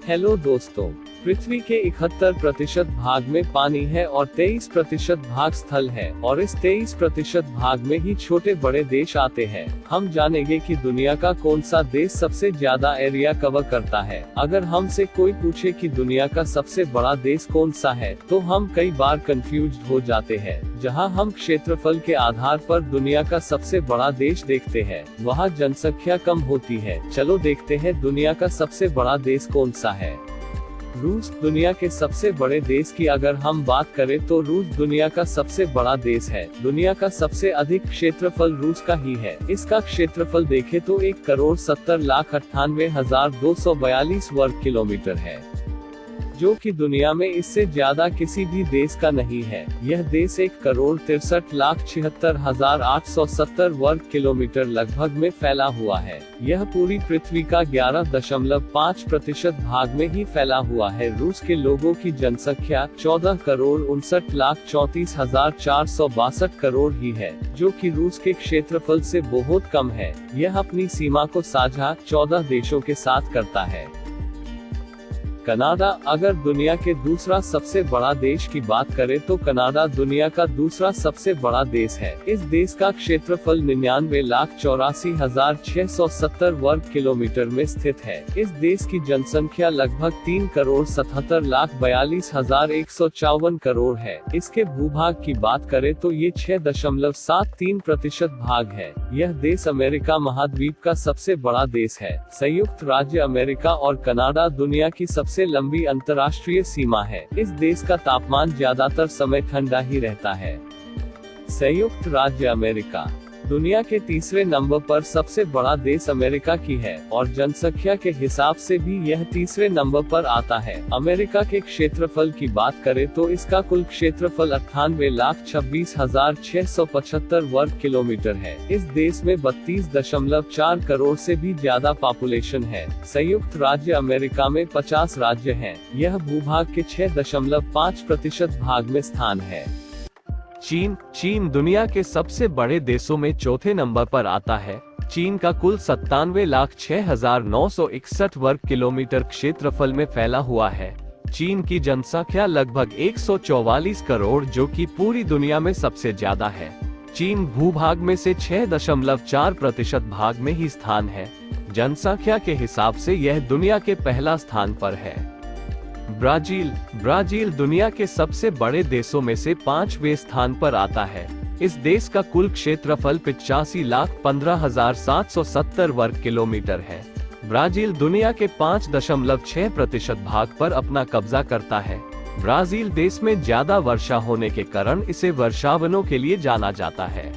Hello दोस्तों, पृथ्वी के 71% भाग में पानी है और 23% भाग स्थल है और इस 23% भाग में ही छोटे बड़े देश आते हैं। हम जानेंगे कि दुनिया का कौन सा देश सबसे ज्यादा एरिया कवर करता है। अगर हमसे कोई पूछे कि दुनिया का सबसे बड़ा देश कौन सा है, तो हम कई बार कंफ्यूज्ड हो जाते हैं। जहां हम क्षेत्रफल के आधार पर दुनिया का सबसे बड़ा देश देखते हैं, वहां जनसंख्या कम होती है। चलो देखते हैं दुनिया का सबसे बड़ा देश कौन सा है। रूस। दुनिया के सबसे बड़े देश की अगर हम बात करें तो रूस दुनिया का सबसे बड़ा देश है। दुनिया का सबसे अधिक क्षेत्रफल रूस का ही है। इसका क्षेत्रफल देखें तो 1,70,98,242 वर्ग किलोमीटर है, जो कि दुनिया में इससे ज्यादा किसी भी देश का नहीं है। यह देश 1,63,76,870 वर्ग किलोमीटर लगभग में फैला हुआ है। यह पूरी पृथ्वी का 11.5% भाग में ही फैला हुआ है। रूस के लोगों की जनसंख्या 14,59,34,462 करोड़ ही है, जो कि रूस के क्षेत्रफल से बहुत कम है। यह अपनी सीमा को साझा 14 देशों के साथ करता है। कनाडा। अगर दुनिया के दूसरा सबसे बड़ा देश की बात करें तो कनाडा दुनिया का दूसरा सबसे बड़ा देश है। इस देश का क्षेत्रफल 99,84,670 वर्ग किलोमीटर में स्थित है। इस देश की जनसंख्या लगभग 3,77,42,154 करोड़ है। इसके भूभाग की बात करें तो ये 6.73% भाग है। यह देश अमेरिका महाद्वीप का सबसे बड़ा देश है। संयुक्त राज्य अमेरिका और कनाडा दुनिया की सबसे लंबी अंतर्राष्ट्रीय सीमा है। इस देश का तापमान ज्यादातर समय ठंडा ही रहता है। संयुक्त राज्य अमेरिका। दुनिया के तीसरे नंबर पर सबसे बड़ा देश अमेरिका की है और जनसंख्या के हिसाब से भी यह तीसरे नंबर पर आता है। अमेरिका के क्षेत्रफल की बात करें तो इसका कुल क्षेत्रफल 98,26,675 वर्ग किलोमीटर है। इस देश में 32.4 करोड़ से भी ज्यादा पॉपुलेशन है। संयुक्त राज्य अमेरिका में 50 राज्य हैं। यह भूभाग के 6.5% भाग में स्थान है। चीन दुनिया के सबसे बड़े देशों में चौथे नंबर पर आता है। चीन का कुल 97,06,961 वर्ग किलोमीटर क्षेत्रफल में फैला हुआ है। चीन की जनसंख्या लगभग 144 करोड़, जो कि पूरी दुनिया में सबसे ज्यादा है। चीन भूभाग में से 6.4% भाग में ही स्थान है। जनसंख्या के हिसाब से यह दुनिया के पहला स्थान पर है। ब्राजील दुनिया के सबसे बड़े देशों में से 5वें स्थान पर आता है। इस देश का कुल क्षेत्रफल 85,15,770 वर्ग किलोमीटर है। ब्राजील दुनिया के 5.6% भाग पर अपना कब्जा करता है। ब्राजील देश में ज्यादा वर्षा होने के कारण इसे वर्षावनों के लिए जाना जाता है।